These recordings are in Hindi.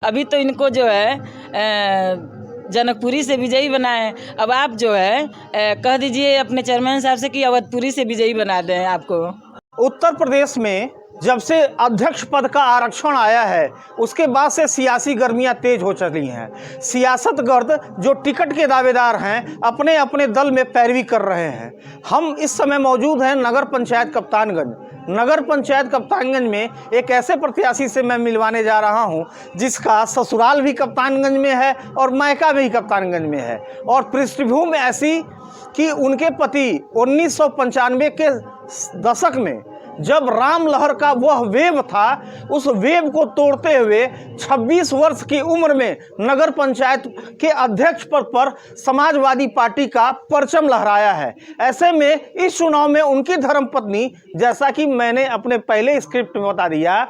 अभी तो इनको जो है जनकपुरी से विजयी बनाए। अब आप जो है कह दीजिए अपने चेयरमैन साहब से कि अवधपुरी से विजयी बना दें आपको। उत्तर प्रदेश में जब से अध्यक्ष पद का आरक्षण आया है उसके बाद से सियासी गर्मियां तेज हो चली हैं। सियासतगर्द जो टिकट के दावेदार हैं अपने अपने दल में पैरवी कर रहे हैं। हम इस समय मौजूद हैं नगर पंचायत कप्तानगंज। नगर पंचायत कप्तानगंज में एक ऐसे प्रत्याशी से मैं मिलवाने जा रहा हूं जिसका ससुराल भी कप्तानगंज में है और मायका भी कप्तानगंज में है, और पृष्ठभूमि ऐसी कि उनके पति 1995 के दशक में जब राम लहर का वह वेव था, उस वेव को तोड़ते हुए 26 वर्ष की उम्र में नगर पंचायत के अध्यक्ष पद पर समाजवादी पार्टी का परचम लहराया है। ऐसे में इस चुनाव में उनकी धर्मपत्नी, जैसा कि मैंने अपने पहले स्क्रिप्ट में बता दिया,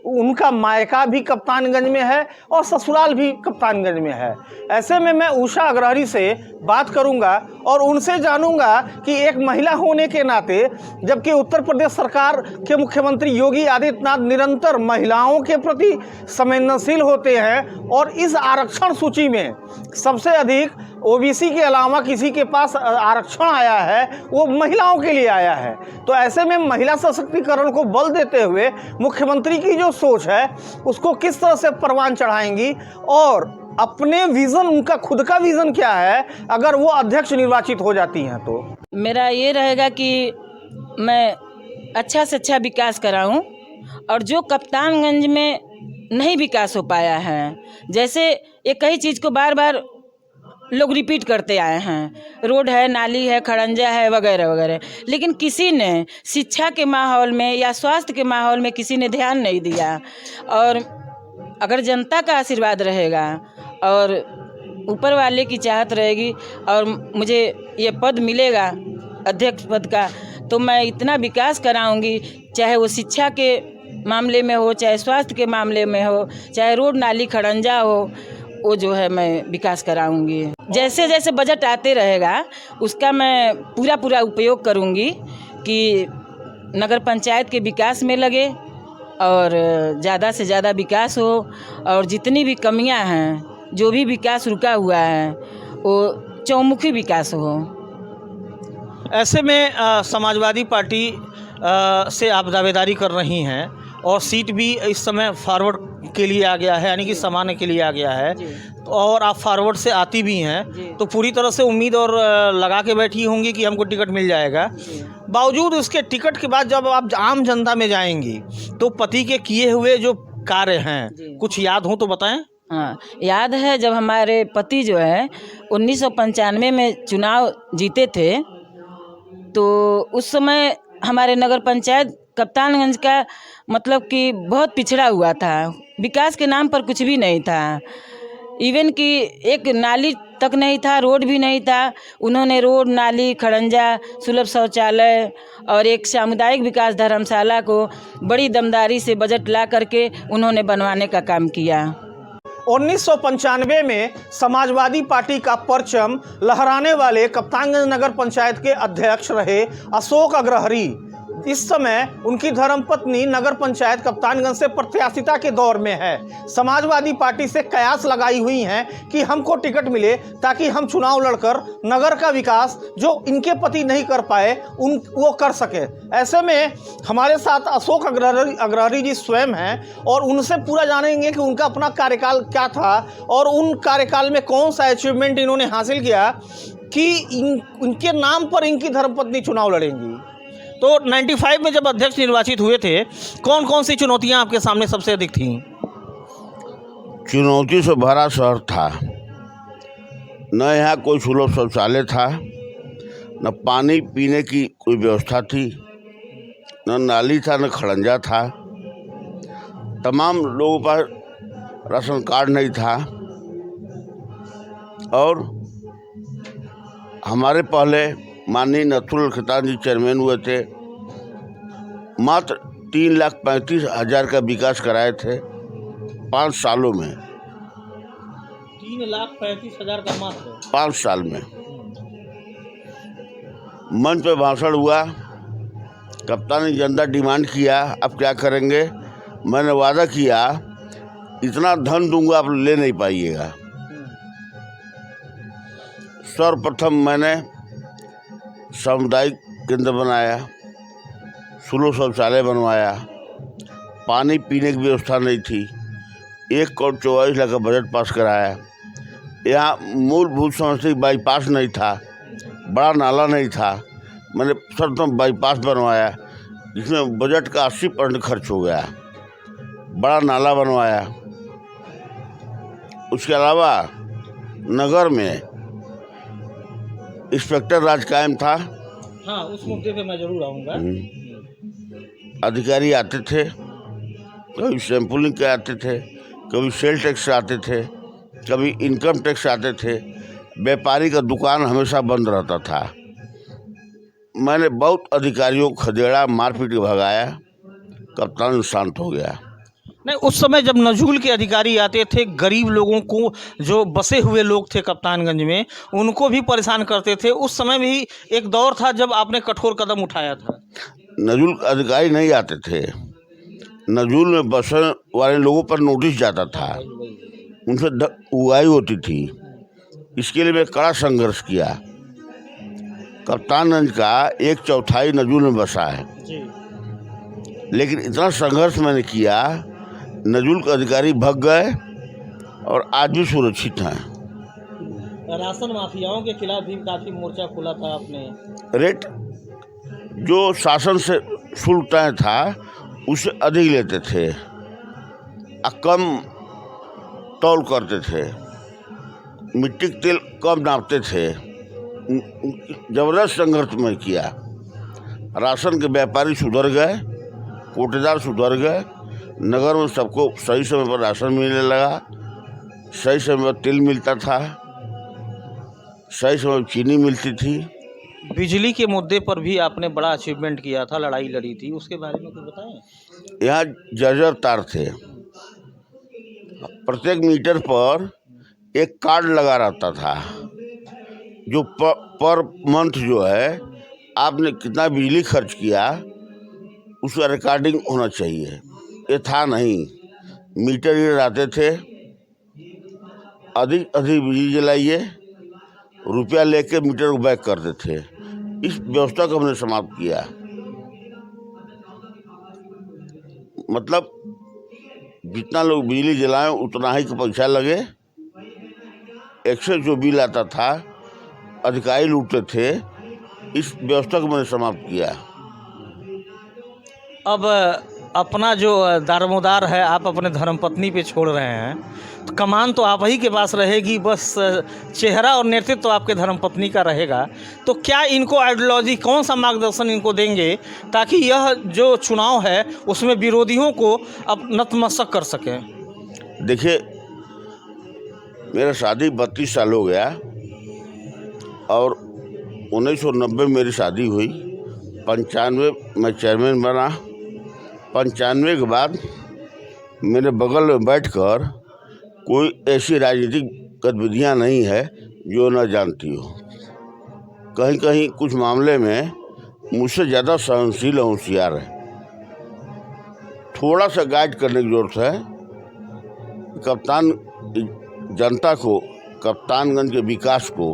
उनका मायका भी कप्तानगंज में है और ससुराल भी कप्तानगंज में है। ऐसे में मैं उषा अग्रहरी से बात करूंगा और उनसे जानूंगा कि एक महिला होने के नाते, जबकि उत्तर प्रदेश सरकार के मुख्यमंत्री योगी आदित्यनाथ निरंतर महिलाओं के प्रति संवेदनशील होते हैं और इस आरक्षण सूची में सबसे अधिक ओबीसी के अलावा किसी के पास आरक्षण आया है वो महिलाओं के लिए आया है। तो ऐसे में महिला सशक्तिकरण को बल देते हुए मुख्यमंत्री की जो सोच है उसको किस तरह से परवान चढ़ाएंगी और अपने विजन, उनका खुद का विजन क्या है अगर वो अध्यक्ष निर्वाचित हो जाती हैं तो। मेरा ये रहेगा कि मैं अच्छा से अच्छा विकास कराऊं और जो कप्तानगंज में नहीं विकास हो पाया है, जैसे एक ही चीज़ को बार बार लोग रिपीट करते आए हैं, रोड है, नाली है, खड़ंजा है, वगैरह वगैरह, लेकिन किसी ने शिक्षा के माहौल में या स्वास्थ्य के माहौल में किसी ने ध्यान नहीं दिया। और अगर जनता का आशीर्वाद रहेगा और ऊपर वाले की चाहत रहेगी और मुझे ये पद मिलेगा अध्यक्ष पद का, तो मैं इतना विकास कराऊंगी, चाहे वो शिक्षा के मामले में हो, चाहे स्वास्थ्य के मामले में हो, चाहे रोड नाली खड़ंजा हो, वो जो है मैं विकास कराऊंगी। जैसे जैसे बजट आते रहेगा उसका मैं पूरा उपयोग करूंगी कि नगर पंचायत के विकास में लगे और ज़्यादा से ज़्यादा विकास हो और जितनी भी कमियां हैं, जो भी विकास रुका हुआ है, वो चौमुखी विकास हो। ऐसे में समाजवादी पार्टी से आप दावेदारी कर रही हैं और सीट भी इस समय फॉरवर्ड के लिए आ गया है, यानी कि समाने के लिए आ गया है, और आप फॉरवर्ड से आती भी हैं, तो पूरी तरह से उम्मीद और लगा के बैठी होंगी कि हमको टिकट मिल जाएगा। बावजूद उसके टिकट के बाद जब आप आम जनता में जाएंगी तो पति के किए हुए जो कार्य हैं कुछ याद हो तो बताएं। हाँ, याद है जब हमारे पति जो है 1995 में चुनाव जीते थे, तो उस समय हमारे नगर पंचायत कप्तानगंज का मतलब कि बहुत पिछड़ा हुआ था, विकास के नाम पर कुछ भी नहीं था, इवन कि एक नाली तक नहीं था, रोड भी नहीं था। उन्होंने रोड, नाली, खड़ंजा, सुलभ शौचालय और एक सामुदायिक विकास धर्मशाला को बड़ी दमदारी से बजट ला करके उन्होंने बनवाने का काम किया। 1995 में समाजवादी पार्टी का परचम लहराने वाले कप्तानगंज नगर पंचायत के अध्यक्ष रहे अशोक अग्रहरी। इस समय उनकी धर्मपत्नी नगर पंचायत कप्तानगंज से प्रत्याशिता के दौर में है। समाजवादी पार्टी से कयास लगाई हुई हैं कि हमको टिकट मिले ताकि हम चुनाव लड़कर नगर का विकास जो इनके पति नहीं कर पाए वो कर सके। ऐसे में हमारे साथ अशोक अग्रहरी जी स्वयं हैं और उनसे पूरा जानेंगे कि उनका अपना कार्यकाल क्या था और उन कार्यकाल में कौन सा अचीवमेंट इन्होंने हासिल किया कि इनके नाम पर इनकी धर्मपत्नी चुनाव लड़ेंगी। तो 95 में जब अध्यक्ष निर्वाचित हुए थे, कौन कौन सी चुनौतियां आपके सामने सबसे अधिक थीं? चुनौती से भरा शहर था। न यहाँ कोई सुलभ शौचालय था, न पानी पीने की कोई व्यवस्था थी, न नाली था, न खड़ंजा था। तमाम लोगों पर राशन कार्ड नहीं था और हमारे पहले माननीय नथुल खतान जी चेयरमैन हुए थे, मात्र 3,35,000 का विकास कराए थे 5 सालों में। 3,35,000 का मात्र 5 साल में। मंच पे भाषण हुआ, कप्तान ने जनता डिमांड किया अब क्या करेंगे। मैंने वादा किया इतना धन दूंगा आप ले नहीं पाइएगा। सर्वप्रथम मैंने सामुदायिक केंद्र बनाया, 16 शौचालय बनवाया, पानी पीने की व्यवस्था नहीं थी, 1 करोड़ 44 लाख का बजट पास कराया। यहाँ मूलभूत समस्या बाईपास नहीं था, बड़ा नाला नहीं था, मैंने सर्वप्रथम बाईपास बनवाया जिसमें बजट का 80% खर्च हो गया। बड़ा नाला बनवाया। उसके अलावा नगर में इंस्पेक्टर राज कायम था। हाँ, उस मुद्दे पे मैं जरूर आऊँगा। अधिकारी आते थे, कभी सैंपलिंग के आते थे, कभी सेल टैक्स आते थे, कभी इनकम टैक्स आते थे। व्यापारी का दुकान हमेशा बंद रहता था। मैंने बहुत अधिकारियों को खदेड़ा, मारपीट के भगाया, कप्तान शांत हो गया। नहीं, उस समय जब नजूल के अधिकारी आते थे, गरीब लोगों को, जो बसे हुए लोग थे कप्तानगंज में, उनको भी परेशान करते थे। उस समय भी एक दौर था जब आपने कठोर कदम उठाया था। नजूल अधिकारी नहीं आते थे। नजूल में बसने वाले लोगों पर नोटिस जाता था, उनसे उगाही होती थी। इसके लिए मैं कड़ा संघर्ष किया। कप्तानगंज का 1/4 नजूल में बसा है, लेकिन इतना संघर्ष मैंने किया, नजूल के अधिकारी भग गए और आज भी सुरक्षित हैं। राशन माफियाओं के खिलाफ भी काफी मोर्चा खोला था आपने। रेट जो शासन से शुल्क तय था उससे अधिक लेते थे, कम तौल करते थे, मिट्टी के तेल कम नापते थे। जबरदस्त संघर्ष में किया। राशन के व्यापारी सुधर गए, कोटेदार सुधर गए, नगर में सबको सही समय पर राशन मिलने लगा, सही समय पर तेल मिलता था, सही समय पर चीनी मिलती थी। बिजली के मुद्दे पर भी आपने बड़ा अचीवमेंट किया था, लड़ाई लड़ी थी, उसके बारे में कुछ बताएं। यहाँ जर्जर तार थे, प्रत्येक मीटर पर एक कार्ड लगा रहता था, जो पर मंथ जो है आपने कितना बिजली खर्च किया उसका रिकॉर्डिंग होना चाहिए। ये था नहीं, मीटर रीडर आते थे, अधिक बिजली जलाइए, रुपया लेके मीटर को बैक करते थे। इस व्यवस्था को हमने समाप्त किया। मतलब जितना लोग बिजली जलाएं उतना ही का पैसा लगे। एक्सेस जो बिल आता था अधिकारी लूटते थे। इस व्यवस्था को मैंने समाप्त किया। अब अपना जो दारोमदार है आप अपने धर्मपत्नी पे छोड़ रहे हैं, तो कमान तो आप ही के पास रहेगी, बस चेहरा और नेतृत्व तो आपके धर्मपत्नी का रहेगा। तो क्या इनको आइडियोलॉजी, कौन सा मार्गदर्शन इनको देंगे ताकि यह जो चुनाव है उसमें विरोधियों को अब नतमस्तक कर सकें? देखिए, मेरा शादी 32 साल हो गया और 1990 में मेरी शादी हुई। 95 मैं चेयरमैन बना। 95 के बाद मेरे बगल में बैठकर कोई ऐसी राजनीतिक गतिविधियां नहीं है जो न जानती हो। कहीं कहीं कुछ मामले में मुझसे ज़्यादा सहनशील और होशियार है। थोड़ा सा गाइड करने की ज़रूरत है। कप्तान जनता को, कप्तानगंज के विकास को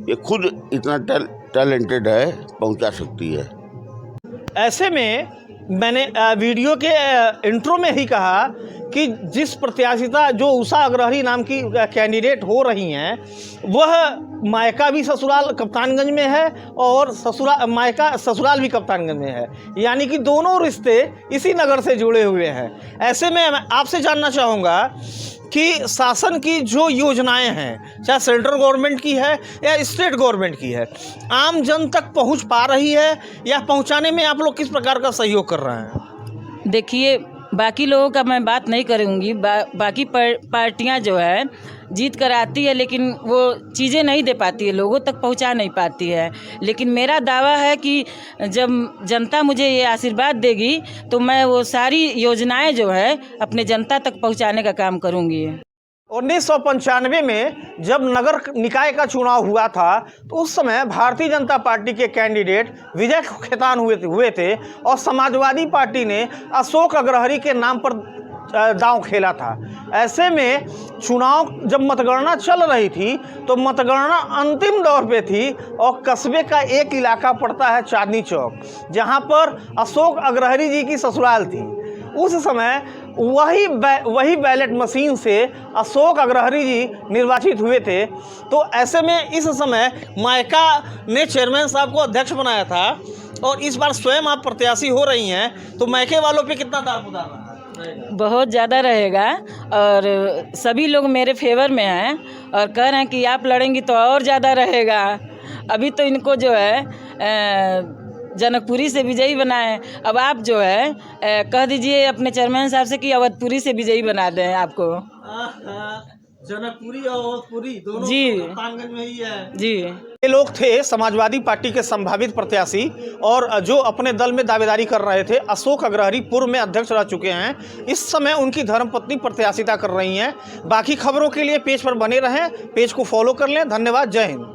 ये खुद इतना टैलेंटेड है, पहुंचा सकती है। ऐसे में मैंने वीडियो के इंट्रो में ही कहा कि जिस प्रत्याशिता जो उषा अग्रहरी नाम की कैंडिडेट हो रही हैं, वह मायका भी ससुराल कप्तानगंज में है और मायका ससुराल भी कप्तानगंज में है, यानी कि दोनों रिश्ते इसी नगर से जुड़े हुए हैं। ऐसे में मैं आपसे जानना चाहूँगा कि शासन की जो योजनाएं हैं, चाहे सेंट्रल गवर्नमेंट की है या स्टेट गवर्नमेंट की है, आम जन तक पहुंच पा रही है या पहुंचाने में आप लोग किस प्रकार का सहयोग कर रहे हैं? देखिए, बाकी लोगों का मैं बात नहीं करूँगी। बाकी पार्टियां जो है जीत कर आती है, लेकिन वो चीज़ें नहीं दे पाती है, लोगों तक पहुंचा नहीं पाती है। लेकिन मेरा दावा है कि जब जनता मुझे ये आशीर्वाद देगी तो मैं वो सारी योजनाएं जो है अपने जनता तक पहुंचाने का काम करूँगी। 1995 में जब नगर निकाय का चुनाव हुआ था, तो उस समय भारतीय जनता पार्टी के कैंडिडेट विजय खेतान हुए थे और समाजवादी पार्टी ने अशोक अग्रहरी के नाम पर दांव खेला था। ऐसे में चुनाव जब मतगणना चल रही थी तो मतगणना अंतिम दौर पे थी और कस्बे का एक इलाका पड़ता है चांदनी चौक, जहां पर अशोक अग्रहरी जी की ससुराल थी। उस समय वही बैलेट मशीन से अशोक अग्रहरी जी निर्वाचित हुए थे। तो ऐसे में इस समय मायका ने चेयरमैन साहब को अध्यक्ष बनाया था और इस बार स्वयं आप प्रत्याशी हो रही हैं, तो मायके वालों पे कितना दारोमदार रहा है? बहुत ज़्यादा रहेगा और सभी लोग मेरे फेवर में हैं और कह रहे हैं कि आप लड़ेंगी तो और ज़्यादा रहेगा। अभी तो इनको जो है जनकपुरी से विजयी बनाए, अब आप जो है कह दीजिए अपने चेयरमैन साहब से कि अवधपुरी से विजयी बना दें आपको। जनकपुरी और अवधपुरी दोनों जी कप्तानगंज में ही है। जी। ये लोग थे समाजवादी पार्टी के संभावित प्रत्याशी और जो अपने दल में दावेदारी कर रहे थे। अशोक अग्रहरी पूर्व में अध्यक्ष रह चुके हैं, इस समय उनकी धर्मपत्नी प्रत्याशिता कर रही हैं। बाकी खबरों के लिए पेज पर बने रहें, पेज को फॉलो कर लें। धन्यवाद, जय हिंद।